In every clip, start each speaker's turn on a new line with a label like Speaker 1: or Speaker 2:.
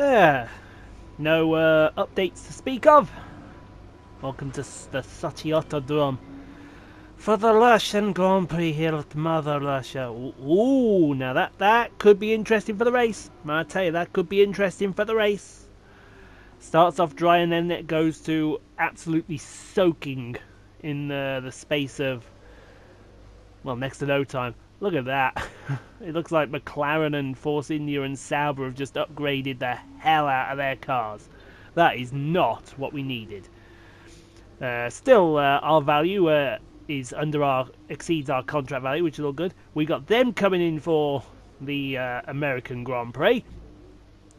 Speaker 1: Yeah, no updates to speak of. Welcome to the Sochi Autodrom for the Russian Grand Prix here at Mother Russia. Ooh, now that could be interesting for the race. I tell you, that could be interesting for the race. Starts off dry and then it goes to absolutely soaking in the space of, well, next to no time. Look at that. It looks like McLaren and Force India and Sauber have just upgraded the hell out of their cars. That is not what we needed. Still, our value exceeds our contract value, which is all good. We got them coming in for the American Grand Prix,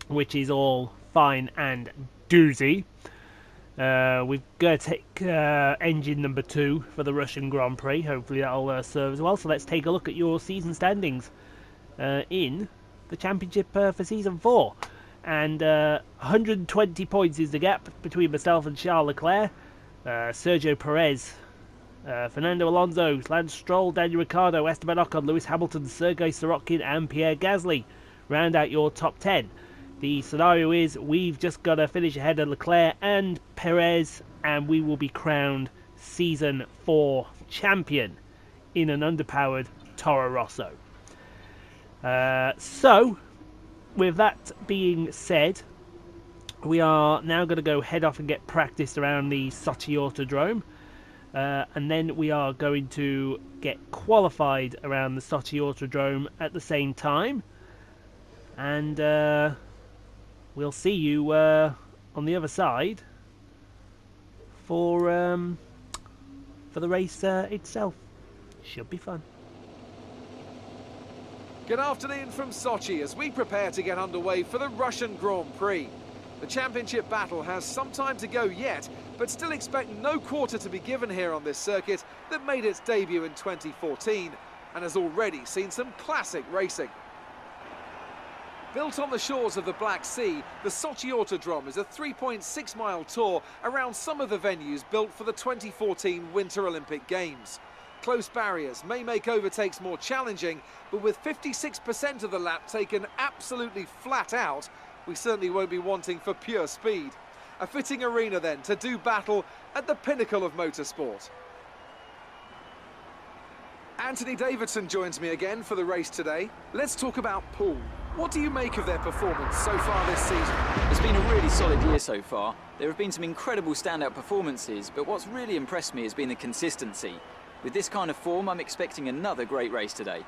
Speaker 1: which is all fine and doozy. We've got to take engine number 2 for the Russian Grand Prix. Hopefully that'll serve as well. So let's take a look at your season standings in the championship for season 4. And 120 points is the gap between myself and Charles Leclerc. Sergio Perez, Fernando Alonso, Lance Stroll, Daniel Ricciardo, Esteban Ocon, Lewis Hamilton, Sergei Sorokin and Pierre Gasly round out your top 10. The scenario is we've just got to finish ahead of Leclerc and Perez, and we will be crowned Season 4 champion in an underpowered Toro Rosso. So, with that being said, we are now going to go head off and get practice around the Sochi Autodrom. And then we are going to get qualified around the Sochi Autodrom at the same time. And we'll see you on the other side for the race itself. Should be fun.
Speaker 2: Good afternoon from Sochi as we prepare to get underway for the Russian Grand Prix. The championship battle has some time to go yet, but still expect no quarter to be given here on this circuit that made its debut in 2014 and has already seen some classic racing. Built on the shores of the Black Sea, the Sochi Autodrom is a 3.6-mile tour around some of the venues built for the 2014 Winter Olympic Games. Close barriers may make overtakes more challenging, but with 56% of the lap taken absolutely flat out, we certainly won't be wanting for pure speed. A fitting arena then to do battle at the pinnacle of motorsport. Anthony Davidson joins me again for the race today. Let's talk about Poole. What do you make of their performance so far this season?
Speaker 3: It's been a really solid year so far. There have been some incredible standout performances, but what's really impressed me has been the consistency. With this kind of form, I'm expecting another great race today.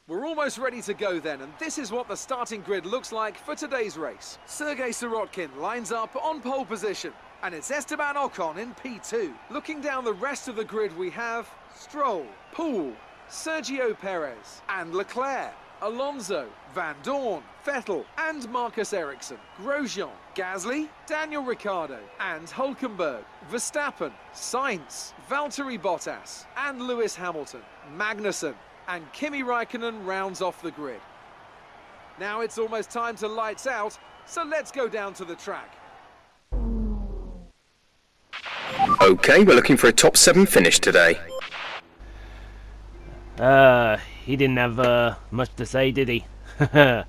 Speaker 2: We're almost ready to go then, and this is what the starting grid looks like for today's race. Sergei Sorokin lines up on pole position, and it's Esteban Ocon in P2. Looking down the rest of the grid, we have Stroll, Poole, Sergio Perez, and Leclerc, Alonso, Van Dorn, Vettel, and Marcus Ericsson, Grosjean, Gasly, Daniel Ricciardo, and Hülkenberg, Verstappen, Sainz, Valtteri Bottas, and Lewis Hamilton, Magnussen, and Kimi Raikkonen rounds off the grid. Now it's almost time to lights out, so let's go down to the track.
Speaker 4: Okay, we're looking for a top 7 finish today.
Speaker 1: He didn't have much to say, did he? P4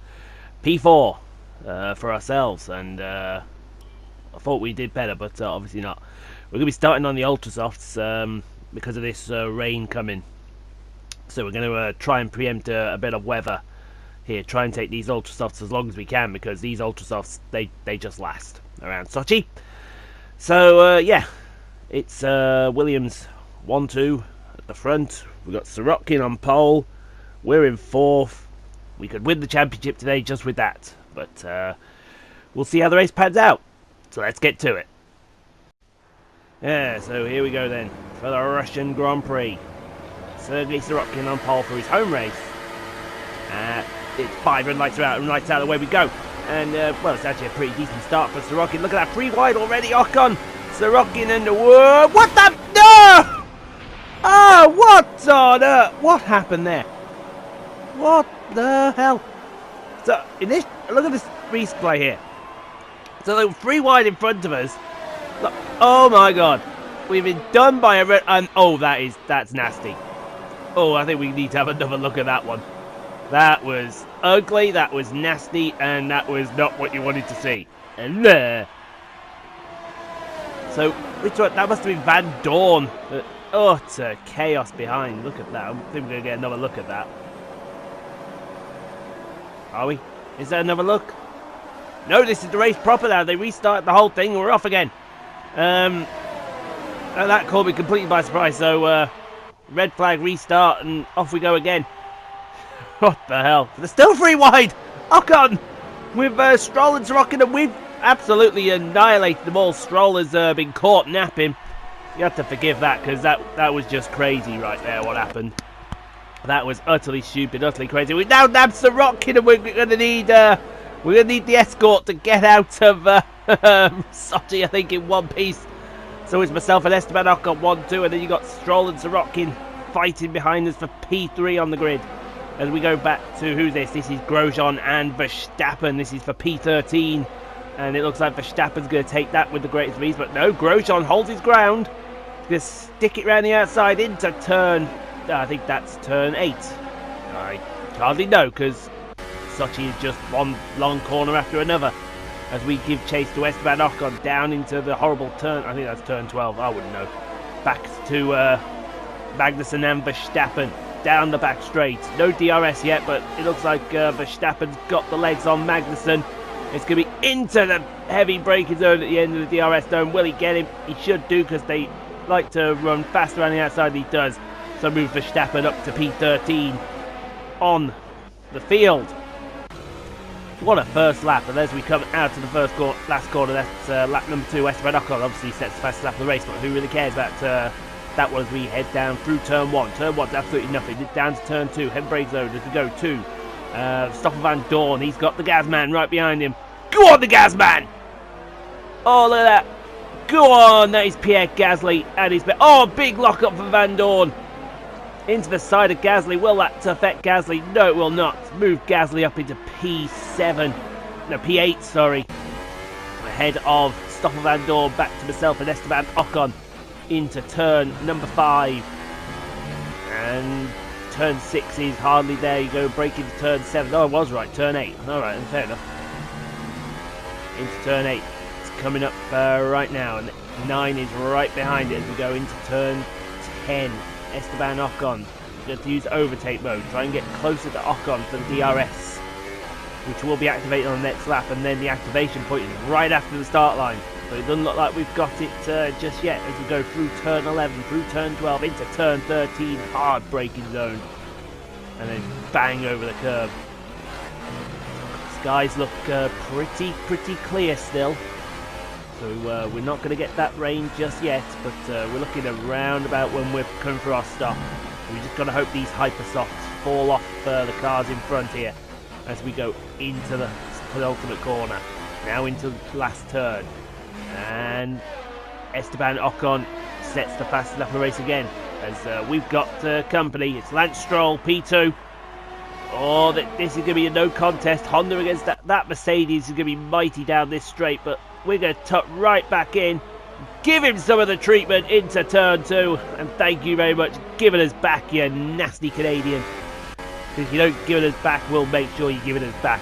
Speaker 1: for ourselves, and I thought we did better, but obviously not. We're going to be starting on the Ultra Softs because of this rain coming. So we're going to try and preempt a bit of weather here. Try and take these Ultra Softs as long as we can, because these Ultra Softs, they just last around Sochi. So, yeah, it's Williams 1-2 at the front. We've got Sorokin on pole. We're in 4th. We could win the championship today just with that. But we'll see how the race pans out. So let's get to it. Yeah, so here we go then for the Russian Grand Prix. Sergei Sorokin on pole for his home race. It's 5 and lights are out, and lights out, away we go. And, well, it's actually a pretty decent start for Sorokin. Look at that, 3 wide already, Ocon. Sorokin and the whoa, what the, no! Oh, what on earth? What happened there? What the hell? So, in this, look at this replay here. So they were 3 wide in front of us. Look, oh my god. We've been done by a red, and oh, that's nasty. Oh, I think we need to have another look at that one. That was ugly, that was nasty, and that was not what you wanted to see. And there. So, which one? That must have been Van Dorn. Utter chaos behind. Look at that. I think we're going to get another look at that. Are we? Is there another look? No, this is the race proper now. They restarted the whole thing and we're off again. And that caught me completely by surprise. So, red flag, restart, and off we go again. What the hell? They're still 3 wide! Ocon! With Stroll and Sorokin, and we've absolutely annihilated them all. Stroll has been caught napping. You have to forgive that, because that was just crazy right there, what happened. That was utterly stupid, utterly crazy. We now nabbed Sorokin, and we're going to need the escort to get out of Sochi, I think, in one piece. So it's myself and Esteban Ocon 1-2, and then you got Stroll and Sorokin fighting behind us for P3 on the grid. As we go back to who's this? This is Grosjean and Verstappen. This is for P13. And it looks like Verstappen's going to take that with the greatest of ease. But no, Grosjean holds his ground. He's going to stick it round the outside into turn... I think that's turn 8. I hardly know, because Sochi is just one long corner after another. As we give chase to Esteban Ocon down into the horrible turn. I think that's turn 12. I wouldn't know. Back to Magnussen and Verstappen. Down the back straight. No DRS yet, but it looks like Verstappen's got the legs on Magnussen. It's going to be into the heavy braking zone at the end of the DRS zone. Will he get him? He should do, because they like to run faster on the outside than he does. So move Verstappen up to P13 on the field. What a first lap. And as we come out to the last corner, that's lap number 2. Esteban Ocon obviously sets the fastest lap of the race, but who really cares about that one as we head down through turn 1. Turn 1's absolutely nothing. Down to turn 2. Heavy brake zone as we go to Stoffel Van Dorn. He's got the gas man right behind him. Go on, the gas man! Oh, look at that. Go on. That is Pierre Gasly. And he's... Oh, big lock up for Van Dorn. Into the side of Gasly. Will that affect Gasly? No, it will not. Move Gasly up into P7. No, P8, sorry. Ahead of Stoffel Van Dorn. Back to myself and Esteban Ocon. Into turn number 5, and turn 6 is hardly there. You go break into turn 7. Oh, I was right, turn 8. Alright, fair enough. Into turn 8. It's coming up right now, and 9 is right behind it as we go into turn 10. Esteban Ocon going to use overtake mode, try and get closer to Ocon for the DRS, which will be activated on the next lap, and then the activation point is right after the start line. So it doesn't look like we've got it just yet as we go through turn 11, through turn 12, into turn 13, hard braking zone. And then bang over the curb. Skies look pretty clear still. So we're not going to get that rain just yet, but we're looking around about when we're coming for our stop. We just got to hope these hypersofts fall off the cars in front here as we go into the penultimate corner. Now into the last turn. And Esteban Ocon sets the fastest lap of the race again as we've got company. It's Lance Stroll, P2. Oh, this is going to be a no contest. Honda against that Mercedes is going to be mighty down this straight, but we're going to tuck right back in, give him some of the treatment into turn 2, and thank you very much. Giving us back, you nasty Canadian. If you don't give it us back, we'll make sure you give it us back.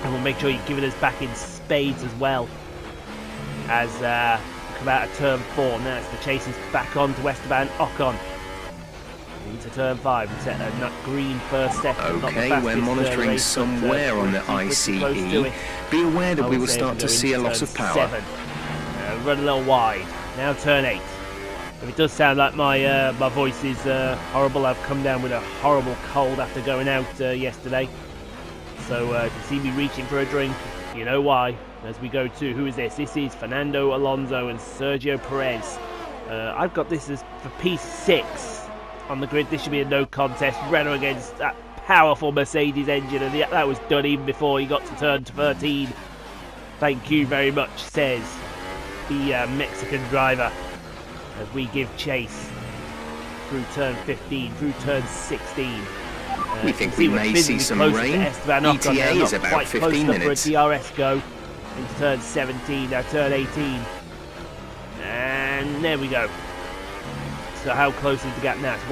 Speaker 1: And we'll make sure you give it us back in spades as well. As come out of turn 4. Now it's the chase is back on to Esteban Ocon. Into turn 5 and set a green first second.
Speaker 4: Okay, we're monitoring race, somewhere on the ICE. Be aware that we will start to see a loss of power.
Speaker 1: 7. Run a little wide. Now turn 8. If it does sound like my voice is horrible, I've come down with a horrible cold after going out yesterday. So if you see me reaching for a drink, you know why. As we go to, who is this? This is Fernando Alonso and Sergio Perez. I've got this as for P6 on the grid. This should be a no contest. Renault against that powerful Mercedes engine, and that was done even before he got to turn 13. Thank you very much, says the Mexican driver, as we give chase through turn 15, through turn 16.
Speaker 4: We think we may see some rain. ETA is about 15 minutes.
Speaker 1: For a DRS go into turn 17, now turn 18. And there we go. So how close is the gap now? It's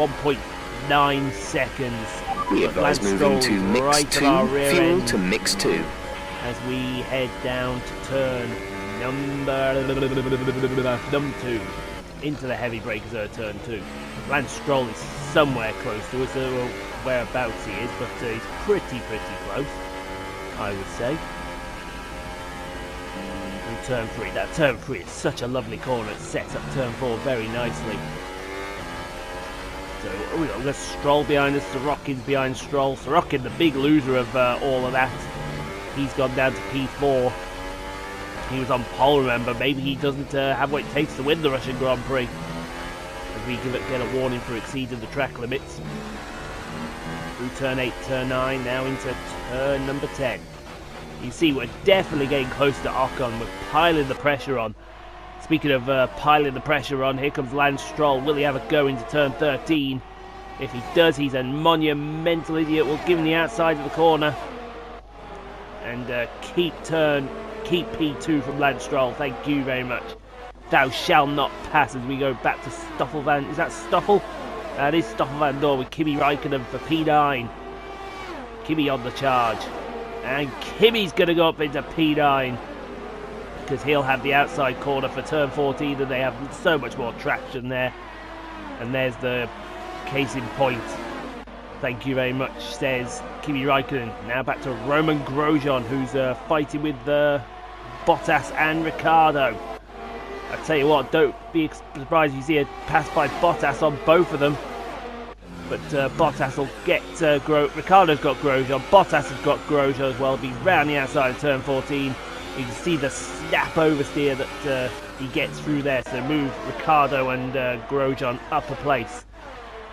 Speaker 1: 9 seconds.
Speaker 4: We advise
Speaker 1: Lance
Speaker 4: moving
Speaker 1: Stroll
Speaker 4: to mix
Speaker 1: right
Speaker 4: 2,
Speaker 1: at our rear
Speaker 4: fuel
Speaker 1: end
Speaker 4: to mix 2.
Speaker 1: as we head down to turn number 2 into the heavy breakers at turn 2. Lance Stroll is somewhere close to us, whereabouts he is, but he's pretty close, I would say. And turn 3, that turn 3 is such a lovely corner, it sets up turn 4 very nicely. So we've got Stroll behind us, Sorokin's behind Stroll. Sorokin, the big loser of all of that, he's gone down to P4. He was on pole, remember. Maybe he doesn't have what it takes to win the Russian Grand Prix. As we get a warning for exceeding the track limits. Through turn 8, turn 9, now into turn number 10. You see, we're definitely getting close to Ocon. We're piling the pressure on. Speaking of piling the pressure on, here comes Lance Stroll. Will he have a go into turn 13? If he does, he's a monumental idiot. We'll give him the outside of the corner. And keep P2 from Lance Stroll. Thank you very much. Thou shall not pass as we go back to Stoffel Van... Is that Stoffel? That is Stoffel Van Dorn with Kimi Räikkönen for P9. Kimi on the charge. And Kimi's going to go up into P9. Because he'll have the outside corner for turn 14 and they have so much more traction there. And there's the case in point. Thank you very much, says Kimi Räikkönen. Now back to Roman Grosjean, who's fighting with Bottas and Ricciardo. I tell you what, don't be surprised if you see a pass by Bottas on both of them. But Bottas will get Ricciardo's got Grosjean, Bottas has got Grosjean as well. Be round the outside of turn 14. You can see the snap oversteer that he gets through there. So move Ricciardo and Grosjean up a place.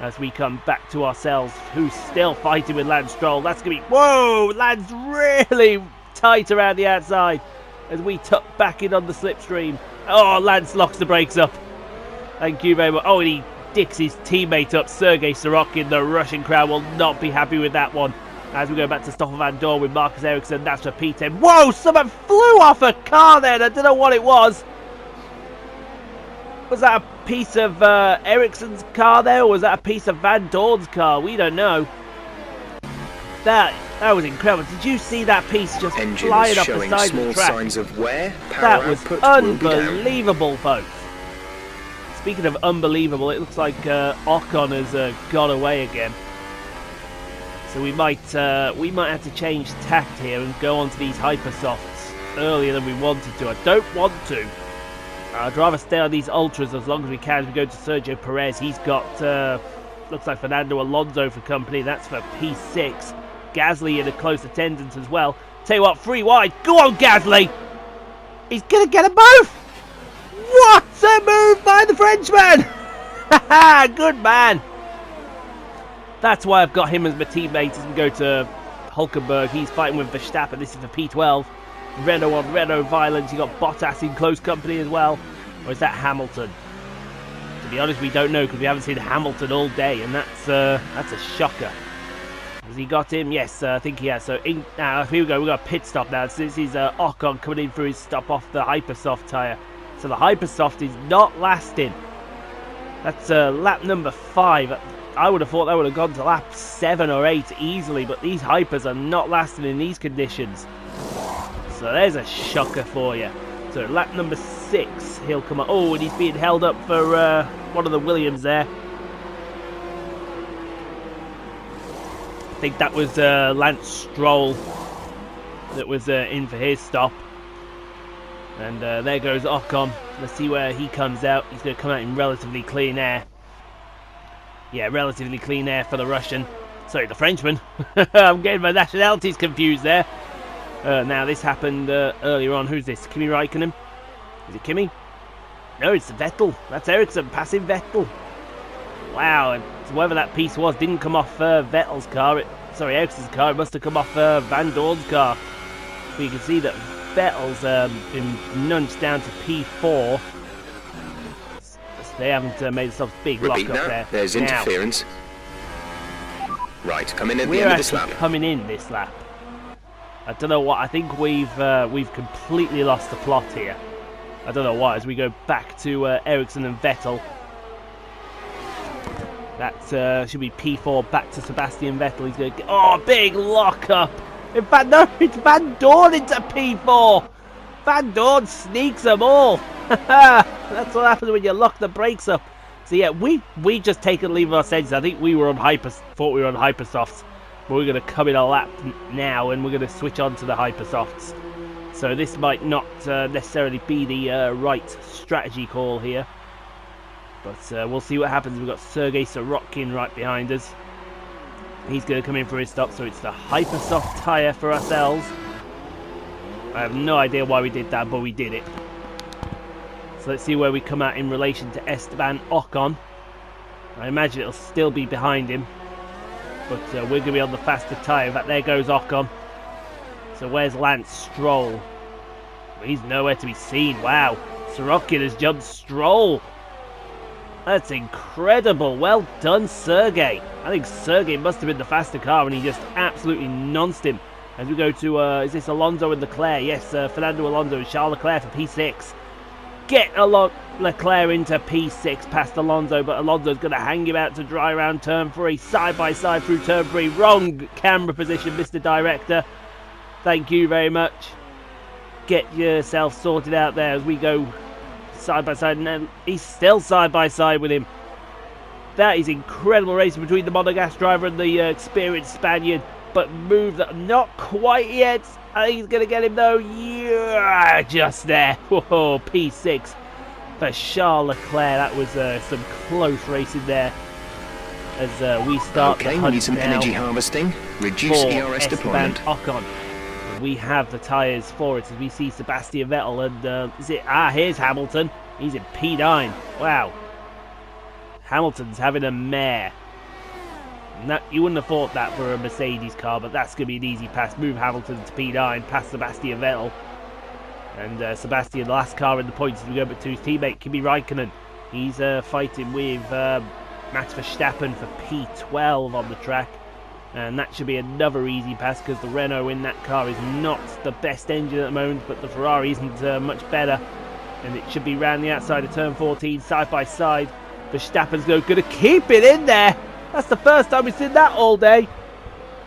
Speaker 1: As we come back to ourselves, who's still fighting with Lance Stroll. That's going to be... Whoa! Lance really tight around the outside. As we tuck back in on the slipstream. Oh, Lance locks the brakes up. Thank you very much. Oh, and he dicks his teammate up, Sergei Sorokin. The Russian crowd will not be happy with that one. As we go back to Stoffel Van Dorn with Marcus Ericsson. That's for P10. Whoa, someone flew off a car there. I don't know what it was. Was that a piece of Ericsson's car there, or was that a piece of Van Dorn's car? We don't know. That was incredible. Did you see that piece just flying up the side of the track?
Speaker 4: Signs of wear.
Speaker 1: That was unbelievable, folks. Speaking of unbelievable, it looks like Ocon has gone away again. So we might have to change tact here and go on to these hypersofts earlier than we wanted to. I don't want to. I'd rather stay on these ultras as long as we can. As we go to Sergio Perez, he's got looks like Fernando Alonso for company. That's for P6. Gasly in a close attendance as well. Tell you what, 3 wide. Go on, Gasly. He's gonna get them both. What a move by the Frenchman! Haha, good man. That's why I've got him as my teammate as we go to Hulkenberg. He's fighting with Verstappen. This is for P12. Renault on Renault violence. You got Bottas in close company as well. Or is that Hamilton? To be honest, we don't know because we haven't seen Hamilton all day, and that's a shocker. Has he got him? Yes, I think he has. So now here we go. We've got a pit stop now. So this is Ocon coming in for his stop off the Hypersoft tyre. So the Hypersoft is not lasting. That's lap number 5. I would have thought that would have gone to lap 7 or 8 easily, but these Hypers are not lasting in these conditions. So there's a shocker for you. So lap number 6, he'll come up. Oh, and he's being held up for one of the Williams there. I think that was Lance Stroll that was in for his stop. And there goes Ocon. Let's see where he comes out. He's going to come out in relatively clean air. Yeah, relatively clean air for the Russian. Sorry, the Frenchman. I'm getting my nationalities confused there. Now, this happened earlier on. Who's this? Kimi Räikkönen? Is it Kimi? No, it's Vettel. That's Ericsson passing Vettel. Wow, and whoever that piece was didn't come off Vettel's car. Sorry, Ericsson's car. It must have come off Van Dorn's car. But you can see that Vettel's been nudged down to P4. They haven't made themselves big block up there.
Speaker 4: There's interference. Right, come in at the
Speaker 1: we're
Speaker 4: end of this lap.
Speaker 1: Actually coming in this lap. I don't know what. I think we've completely lost the plot here. I don't know why. As we go back to Ericsson and Vettel. That should be P4 back to Sebastian Vettel. He's going to get... Oh, big lock-up. In fact, no, it's Van Dorn into P4. Van Dorn sneaks them all. That's what happens when you lock the brakes up. So yeah, we just taken leave of our senses. I think we were on thought we were on hypersofts. But we're going to come in a lap now, and we're going to switch on to the hypersofts. So this might not necessarily be the right strategy call here. But we'll see what happens. We've got Sergei Sorokin right behind us. He's going to come in for his stop, so it's the hypersoft tyre for ourselves. I have no idea why we did that, but we did it. So let's see where we come out in relation to Esteban Ocon. I imagine it'll still be behind him. But we're going to be on the faster tyre. In fact, there goes Ocon. So where's Lance Stroll? Well, he's nowhere to be seen. Wow. Sorokin has jumped Stroll. That's incredible. Well done, Sergey. I think Sergey must have been the faster car, and he just absolutely nonced him. As we go to, is this Alonso and Leclerc? Yes, Fernando Alonso and Charles Leclerc for P6. Get Leclerc into P6 past Alonso, but Alonso's going to hang him out to dry around turn 3. Side by side through turn 3. Wrong camera position, Mr. Director. Thank you very much. Get yourself sorted out there as we go side by side, and then he's still side by side with him. That is incredible racing between the monogas driver and the experienced Spaniard, but move that not quite yet. I think he's going to get him though. Yeah, just there. Whoa, P6 for Charles Leclerc. That was some close racing there as we start
Speaker 4: okay,
Speaker 1: the
Speaker 4: we
Speaker 1: hunt
Speaker 4: need some
Speaker 1: now
Speaker 4: energy harvesting, reduce ERS deployment.
Speaker 1: Ocon. We have the tyres for it as we see Sebastian Vettel and here's Hamilton. He's in P9. Wow. Hamilton's having a mare. You wouldn't have thought that for a Mercedes car, but that's going to be an easy pass. Move Hamilton to P9 past Sebastian Vettel. And Sebastian, the last car in the points as we go back to his teammate Kimi Raikkonen. He's fighting with Max Verstappen for P12 on the track. And that should be another easy pass because the Renault in that car is not the best engine at the moment, but the Ferrari isn't much better. And it should be round the outside of turn 14, side by side. Verstappen's going to keep it in there. That's the first time we've seen that all day.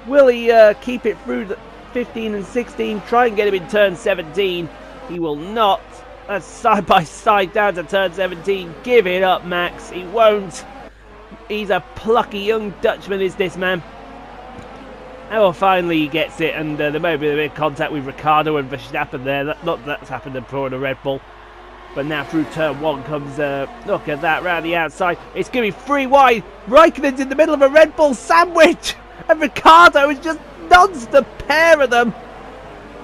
Speaker 1: Will he keep it through the 15 and 16? Try and get him in turn 17. He will not. That's side by side down to turn 17. Give it up, Max. He won't. He's a plucky young Dutchman, is this man. Oh, finally he gets it, and there may be a bit of contact with Ricciardo and Verstappen there. Not that's happened before in a Red Bull. But now through turn 1 comes, look at that, round the outside. It's going to be 3 wide. Raikkonen's in the middle of a Red Bull sandwich. And Ricciardo is just nods the pair of them.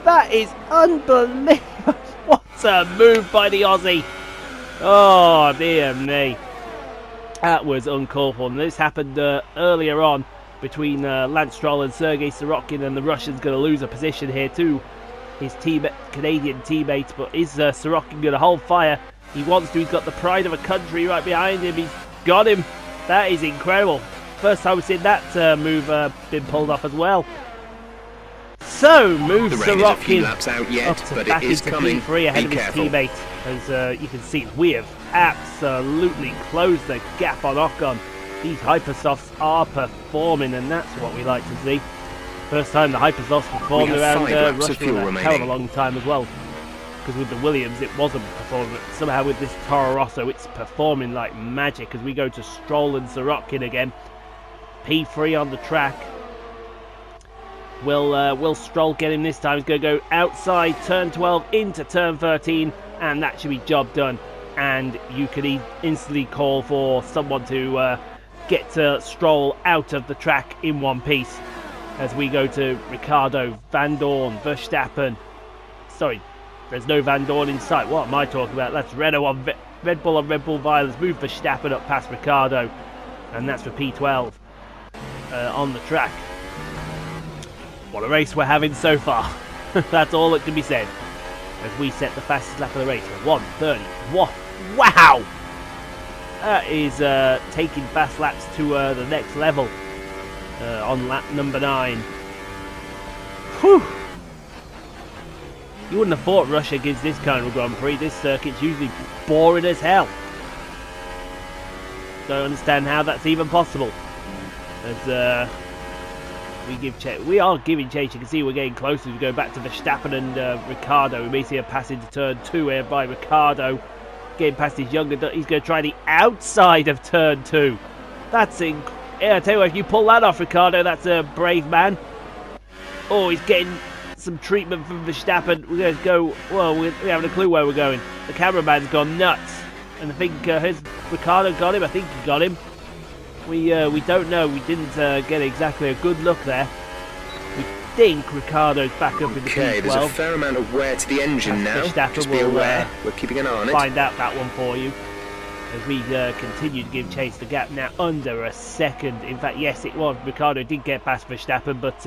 Speaker 1: That is unbelievable. What a move by the Aussie. Oh, dear me. That was uncalled for. And this happened earlier on between Lance Stroll and Sergei Sorokin, and the Russian's going to lose a position here too. His Canadian teammates, but is Sorokin going to hold fire? He wants to. He's got the pride of a country right behind him. He's got him. That is incredible. First time we've seen that move been pulled off as well. So moves Sorokin
Speaker 4: out yet,
Speaker 1: up to
Speaker 4: but
Speaker 1: back
Speaker 4: it is
Speaker 1: into
Speaker 4: coming.
Speaker 1: P3 ahead of his
Speaker 4: careful.
Speaker 1: teammate. As you can see, we have absolutely closed the gap on Ocon. These hypersofts are performing, and that's what we like to see. First time the hypersofts performed around Russia for a hell of a long time as well. Because with the Williams it wasn't performing, but somehow with this Toro Rosso it's performing like magic as we go to Stroll and Sorokin again. P3 on the track. Will Stroll get him this time? He's going to go outside turn 12 into turn 13, and that should be job done. And you can instantly call for someone to get Stroll out of the track in one piece. As we go to Ricciardo, Van Dorn, Verstappen. Sorry, there's no Van Dorn in sight. What am I talking about? That's Renault on Red Bull Violence. Move Verstappen up past Ricciardo. And that's for P12 on the track. What a race we're having so far. That's all that can be said. As we set the fastest lap of the race for 1:30. Wow! That is taking fast laps to the next level. On lap number 9. Whew! You wouldn't have thought Russia gives this kind of a Grand Prix. This circuit's usually boring as hell. Don't understand how that's even possible. As we are giving chase. You can see we're getting closer. We go back to Verstappen and Ricciardo. We may see a pass into turn 2 here by Ricciardo. Getting past his younger. He's going to try the outside of turn 2. That's yeah, I tell you what, if you pull that off, Ricciardo, that's a brave man. Oh, he's getting some treatment from Verstappen. We're going to go. Well, we haven't a clue where we're going. The cameraman's gone nuts, and I think has Ricciardo got him. I think he got him. We don't know. We didn't get exactly a good look there. We think Ricciardo's back up in the P12.
Speaker 4: Okay, there's a fair amount of wear to the engine now. Just be aware. We're keeping an eye on it.
Speaker 1: Find out that one for you as we continue to give chase. The gap now under a second. In fact, yes, it was. Ricciardo did get past Verstappen, but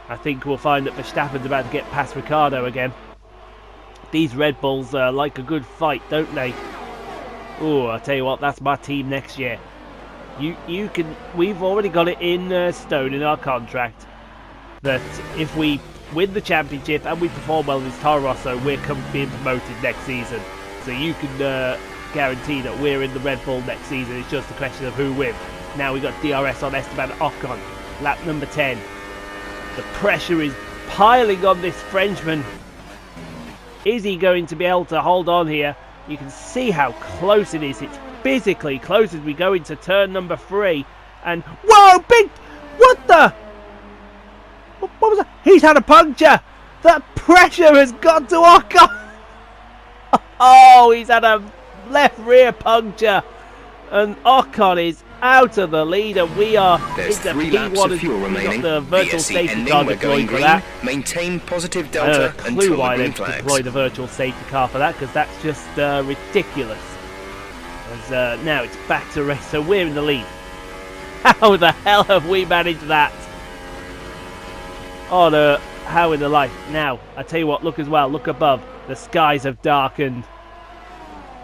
Speaker 1: I think we'll find that Verstappen's about to get past Ricciardo again. These Red Bulls like a good fight, don't they? Oh, I tell you what, that's my team next year. You can. We've already got it in stone in our contract that if we win the championship and we perform well in this TORO ROSSO, we're being promoted next season. So you can guarantee that we're in the Red Bull next season. It's just a question of who wins. Now we've got DRS on Esteban Ocon, lap number 10. The pressure is piling on this Frenchman. Is he going to be able to hold on here? You can see how close it is. It's physically close as we go into turn number 3. And whoa, big! What the? What was that? He's had a puncture. That pressure has got to Ocon. Oh, he's had a left rear puncture, and Ocon is out of the lead, and we are.
Speaker 4: There's 3 laps of fuel remaining.
Speaker 1: The virtual safety car deployed for that.
Speaker 4: Maintain positive delta until
Speaker 1: clue
Speaker 4: the
Speaker 1: why
Speaker 4: green
Speaker 1: they
Speaker 4: flags.
Speaker 1: deployed the virtual safety car for that, because that's just ridiculous. As now it's back to race, so we're in the lead. How the hell have we managed that? Oh no, how in the life? Now, I tell you what, look as well, look above. The skies have darkened.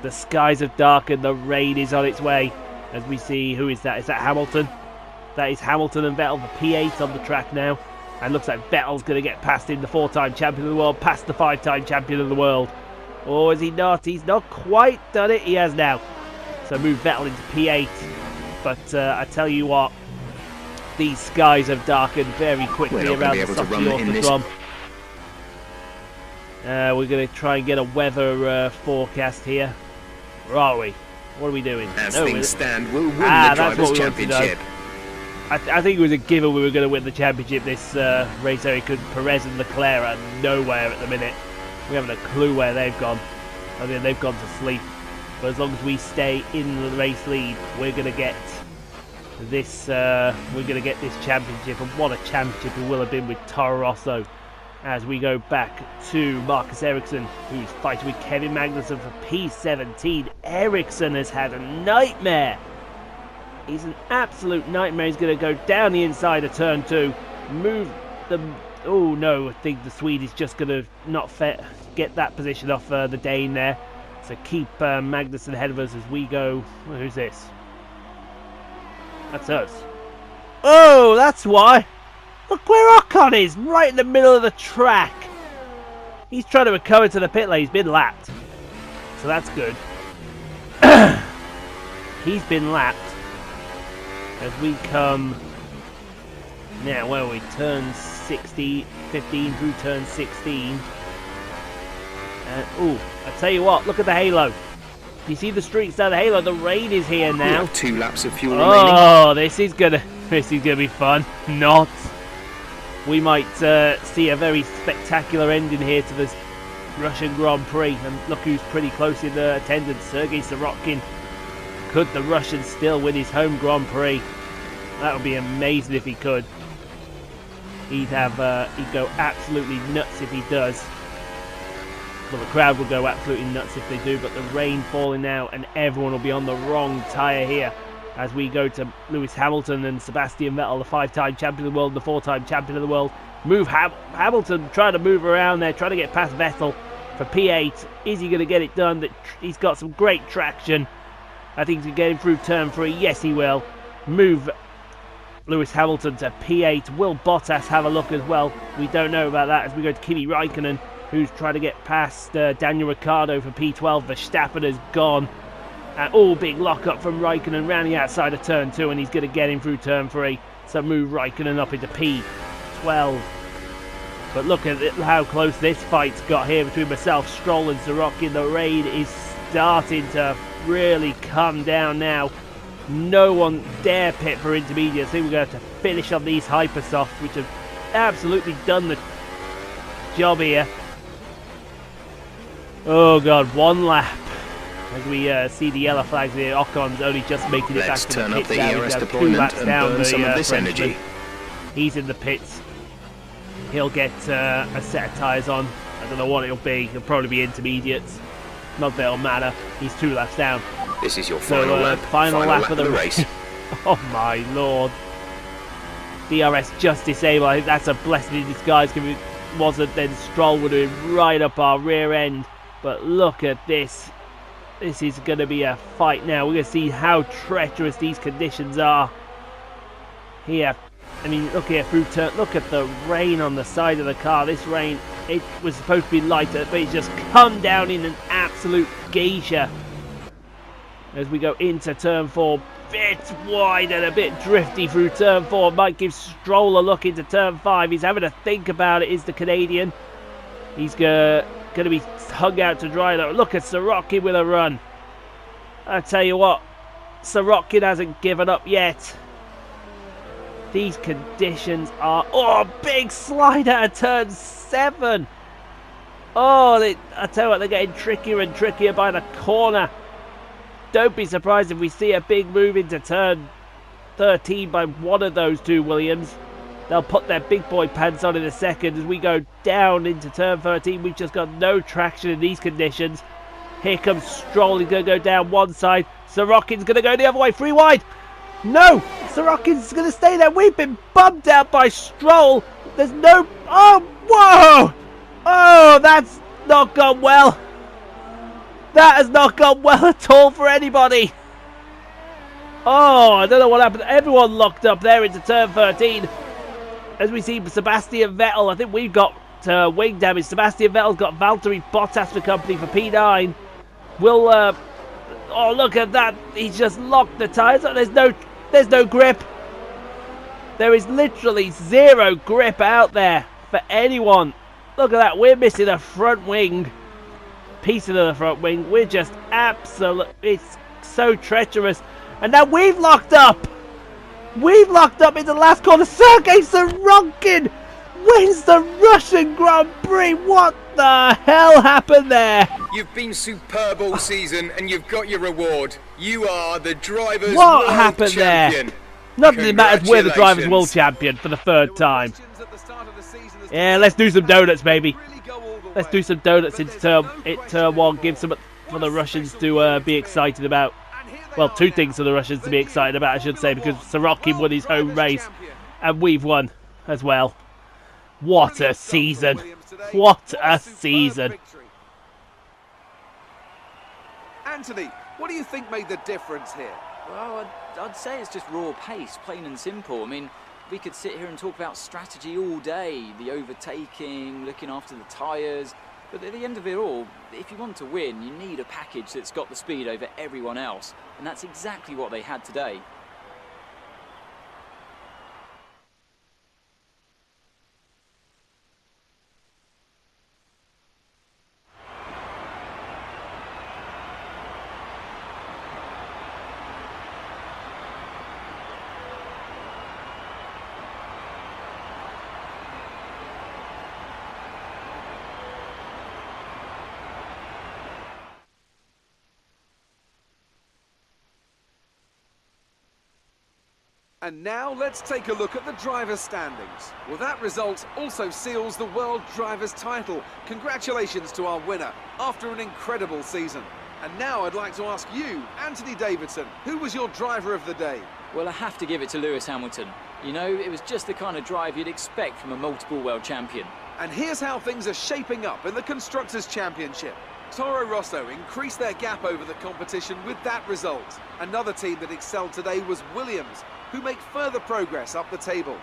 Speaker 1: The skies have darkened, the rain is on its way. As we see, who is that? Is that Hamilton? That is Hamilton and Vettel, the P8 on the track now. And looks like Vettel's going to get past him, the 4-time champion of the world, past the 5-time champion of the world. Or is he not? He's not quite done it. He has now. So move Vettel into P8. But I tell you what, these skies have darkened very quickly around the Sochi Autodrom. We're going to try and get a weather forecast here. Where are we? What are we doing?
Speaker 4: As things stand, we'll win the Drivers' Championship.
Speaker 1: I think it was a given we were going to win the championship this race area, because Perez and Leclerc are nowhere at the minute. We haven't a clue where they've gone. I mean, they've gone to sleep. But as long as we stay in the race lead, we're going to get this. We're going to get this championship, and what a championship it will have been with TORO ROSSO. As we go back to Marcus Ericsson, who's fighting with Kevin Magnussen for P17. Ericsson has had a nightmare. He's an absolute nightmare. He's going to go down the inside of turn 2. Move the... Oh no, I think the Swede is just going to not get that position off the Dane there. So keep Magnussen ahead of us as we go... Who's this? That's us. Oh, that's why. Look where Ocon is, right in the middle of the track. He's trying to recover to the pit lane. He's been lapped. So that's good. He's been lapped. As we come... Now, where are we? Turn 15 through turn 16. Oh, I tell you what, look at the halo. Do you see the streaks down the halo? The rain is here now.
Speaker 4: We have 2 laps of fuel remaining.
Speaker 1: Oh, this is gonna be fun. Not. We might see a very spectacular ending here to this Russian Grand Prix. And look who's pretty close in attendance, Sergei Sirotkin. Could the Russian still win his home Grand Prix? That would be amazing if he could. He'd go absolutely nuts if he does. Well, the crowd will go absolutely nuts if they do, but the rain falling now and everyone will be on the wrong tyre here. As we go to Lewis Hamilton and Sebastian Vettel, the 5-time champion of the world, the 4-time champion of the world. Move Hamilton, trying to move around there, trying to get past Vettel for P8. Is he going to get it done? He's got some great traction. I think he's going to get him through turn 3. Yes, he will. Move Lewis Hamilton to P8. Will Bottas have a look as well? We don't know about that as we go to Kimi Raikkonen, who's trying to get past Daniel Ricciardo for P12. Verstappen is gone. And all big lock-up from Raikkonen round the outside of turn 2, and he's going to get him through turn 3. So move Raikkonen up into P12. But look at how close this fight's got here between myself, Stroll and Sorokin. The rain is starting to really come down now. No one dare pit for intermediate. I think we're going to have to finish on these Hypersofts, which have absolutely done the job here. Oh god, one lap. As we see the yellow flags here, Ocon's only just making it back to the pits now. He's got 2 laps down the Frenchman. He's in the pits. He'll get a set of tyres on. I don't know what it'll be. It'll probably be intermediates. Not that it'll matter. He's 2 laps down.
Speaker 4: This is your final lap.
Speaker 1: Final lap of the race. Oh my lord. DRS just disabled. I think that's a blessing in disguise. If it wasn't, then Stroll would have been right up our rear end. But look at this. This is going to be a fight now. We're going to see how treacherous these conditions are. Here. I mean, look here through turn. Look at the rain on the side of the car. This rain, it was supposed to be lighter, but it's just come down in an absolute geisha. As we go into turn 4, bit wide and a bit drifty through turn 4. Might give Stroll a look into turn 5. He's having to think about it, is the Canadian. He's going to be hung out to dry. Look at Sorokin with a run. I tell you what, Sorokin hasn't given up yet. These conditions are... Oh, big slide out of turn 7. Oh, I tell you what, they're getting trickier and trickier by the corner. Don't be surprised if we see a big move into turn 13 by one of those 2 Williams. They'll put their big boy pants on in a second as we go down into turn 13. We've just got no traction in these conditions. Here comes Stroll. He's going to go down one side. Sorokin's going to go the other way. 3 wide. No! Sorokin's going to stay there. We've been bumped out by Stroll. There's no... Oh, whoa! Oh, that's not gone well. That has not gone well at all for anybody. Oh, I don't know what happened. Everyone locked up there into turn 13. As we see Sebastian Vettel, I think we've got wing damage. Sebastian Vettel's got Valtteri Bottas for company for P9. We'll... oh, look at that. He's just locked the tyres. There's no grip. There is literally 0 grip out there for anyone. Look at that. We're missing a front wing. Piece of the front wing. We're just it's so treacherous. And now we've locked up. We've locked up in the last corner. Sergei Sorokin wins the Russian Grand Prix. What the hell happened there?
Speaker 5: You've been superb all season and you've got your reward. You are the Drivers'
Speaker 1: What
Speaker 5: World
Speaker 1: happened
Speaker 5: Champion.
Speaker 1: there? Nothing matters. We're the Drivers' World Champion for the 3rd time. Yeah, let's do some donuts, baby. Let's do some donuts into turn 1. Give some for the Russians to be excited about. Well, 2 things for the Russians to be excited about, I should say, because Sorokin won his home race and we've won as well. What a season. What a season.
Speaker 2: Anthony, what do you think made the difference here?
Speaker 3: Well, I'd say it's just raw pace, plain and simple. I mean, we could sit here and talk about strategy all day, the overtaking, looking after the tyres. But at the end of it all, if you want to win, you need a package that's got the speed over everyone else. And that's exactly what they had today.
Speaker 2: And now let's take a look at the drivers' standings. Well, that result also seals the World Drivers' title. Congratulations to our winner after an incredible season. And now I'd like to ask you, Anthony Davidson, who was your driver of the day?
Speaker 3: Well, I have to give it to Lewis Hamilton. You know, it was just the kind of drive you'd expect from a multiple world champion.
Speaker 2: And here's how things are shaping up in the Constructors' Championship. Toro Rosso increased their gap over the competition with that result. Another team that excelled today was Williams, who make further progress up the table.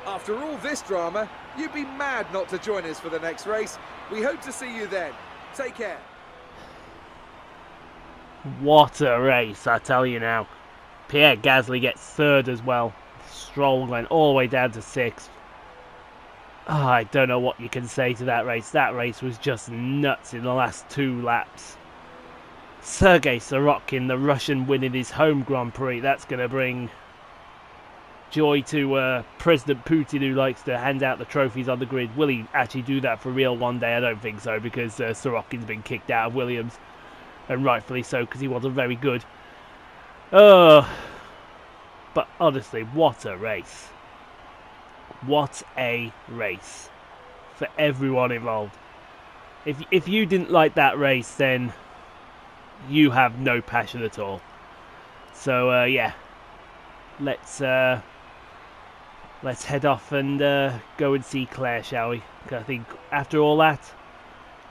Speaker 2: After all this drama, you'd be mad not to join us for the next race. We hope to see you then. Take care.
Speaker 1: What a race, I tell you now. Pierre Gasly gets third as well. Stroll went all the way down to sixth. Oh, I don't know what you can say to that race. That race was just nuts in the last 2 laps. Sergei Sorokin, the Russian, winning his home Grand Prix. That's going to bring joy to President Putin, who likes to hand out the trophies on the grid. Will he actually do that for real one day? I don't think so, because Sorokin's been kicked out of Williams. And rightfully so, because he wasn't very good. But honestly, what a race. What a race for everyone involved. If you didn't like that race, then you have no passion at all. So yeah, let's head off and go and see Claire, shall we? 'Cause I think after all that,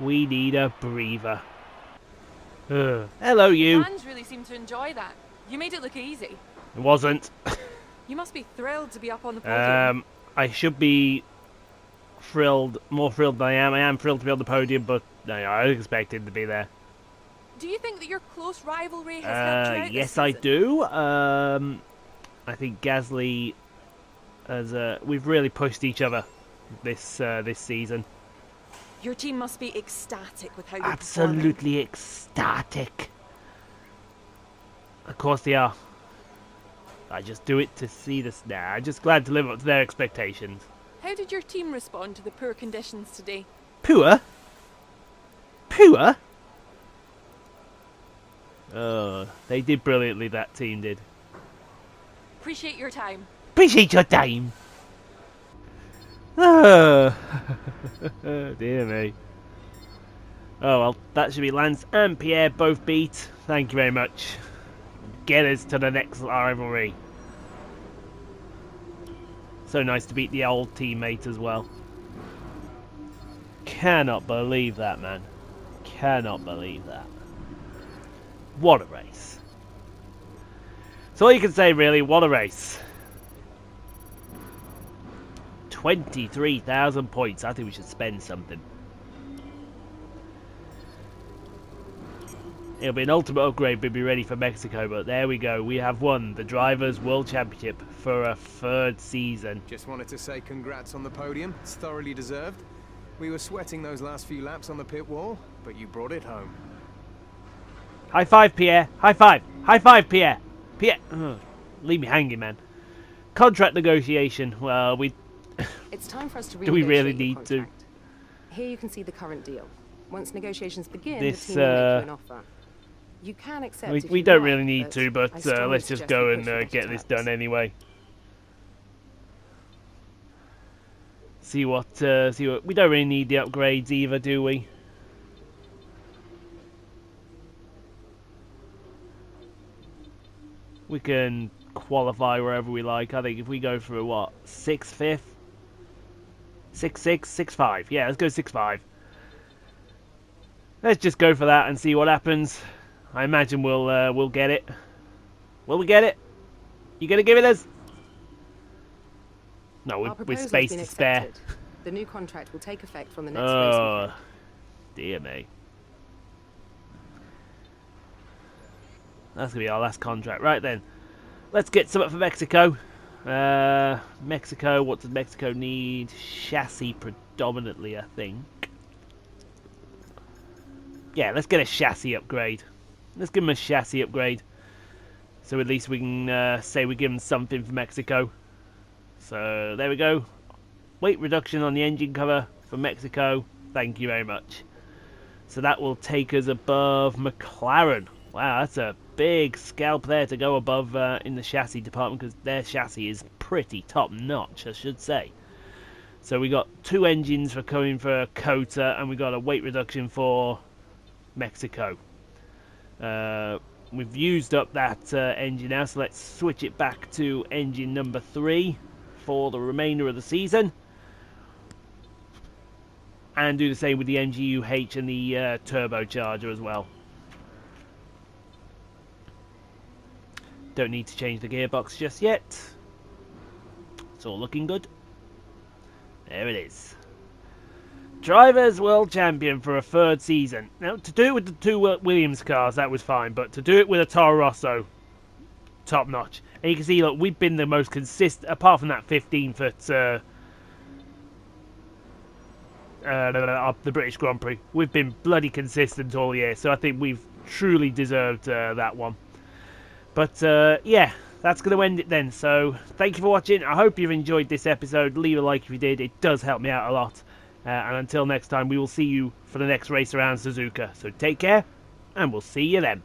Speaker 1: we need a breather. Hello, you.
Speaker 6: Fans really seem to enjoy that. You made it look easy.
Speaker 1: It wasn't.
Speaker 6: You must be thrilled to be up on the podium.
Speaker 1: I should be thrilled, more thrilled than I am. I am thrilled to be on the podium, but no, I expected to be there.
Speaker 6: Do you think that your close rivalry has helped you out
Speaker 1: Yes,
Speaker 6: this
Speaker 1: I
Speaker 6: season?
Speaker 1: do. I think Gasly has. We've really pushed each other this season.
Speaker 6: Your team must be ecstatic with how you're
Speaker 1: Absolutely ecstatic. Of course they are. I just do it to see this now. I'm just glad to live up to their expectations.
Speaker 6: performing. How did your team respond to the poor conditions today?
Speaker 1: Poor? Poor? Oh, they did brilliantly, that team did.
Speaker 6: Appreciate your time.
Speaker 1: Appreciate your time. Oh, dear me. Oh well, that should be Lance and Pierre both beat. Thank you very much. Get us to the next rivalry. So nice to beat the old teammate as well. Cannot believe that, man. Cannot believe that. What a race. So all you can say, really, what a race. 23,000 points. I think we should spend something. It'll be an ultimate upgrade, we'll be ready for Mexico, but there we go. We have won the Drivers' World Championship for a 3rd season.
Speaker 5: Just wanted to say congrats on the podium. It's thoroughly deserved. We were sweating those last few laps on the pit wall, but you brought it home.
Speaker 1: High five, Pierre. High five. High five, Pierre. Pierre. Ugh, leave me hanging, man. Contract negotiation. Well,
Speaker 7: It's time for us to
Speaker 1: do we really
Speaker 7: renegotiate
Speaker 1: need
Speaker 7: your
Speaker 1: to?
Speaker 7: contract. Here you can see the current deal. Once negotiations begin,
Speaker 1: This,
Speaker 7: the team will make you an offer. You can accept if
Speaker 1: We
Speaker 7: you
Speaker 1: don't
Speaker 7: like,
Speaker 1: really need to, but
Speaker 7: I strongly
Speaker 1: let's just
Speaker 7: suggest
Speaker 1: go
Speaker 7: we
Speaker 1: and
Speaker 7: push for
Speaker 1: get
Speaker 7: better
Speaker 1: this
Speaker 7: terms.
Speaker 1: done anyway. See what we don't really need the upgrades either, do we? We can qualify wherever we like. I think if we go for what, 6th, 5th, 6-6, 6-5. Yeah, let's go 6-5. Let's just go for that and see what happens. I imagine we'll get it. Will we get it? You gonna give it us? No,
Speaker 7: Our
Speaker 1: with
Speaker 7: proposal has
Speaker 1: space
Speaker 7: been
Speaker 1: to spare.
Speaker 7: accepted. The new contract will take effect from the next race
Speaker 1: Oh,
Speaker 7: weekend.
Speaker 1: dear me. That's gonna be our last contract. Right then, let's get something for Mexico. Mexico, what does Mexico need? Chassis predominantly, I think. Yeah, let's get a chassis upgrade. Let's give them a chassis upgrade. So at least we can say we give them something for Mexico. So there we go. Weight reduction on the engine cover for Mexico. Thank you very much. So that will take us above McLaren. Wow, that's a big scalp there to go above in the chassis department, because their chassis is pretty top notch, I should say. So we got 2 engines for coming for Cota, and we got a weight reduction for Mexico. We've used up that engine now, so let's switch it back to engine number 3 for the remainder of the season. And do the same with the MGU-H and the turbocharger as well. Don't need to change the gearbox just yet. It's all looking good. There it is. Drivers' World Champion for a 3rd season. Now, to do it with the 2 Williams cars, that was fine, but to do it with a Toro Rosso, top notch. And you can see, look, we've been the most consistent, apart from that 15th at the British Grand Prix. We've been bloody consistent all year, so I think we've truly deserved that one. But yeah, that's going to end it then. So thank you for watching. I hope you've enjoyed this episode. Leave a like if you did. It does help me out a lot. And until next time, we will see you for the next race around Suzuka. So take care, and we'll see you then.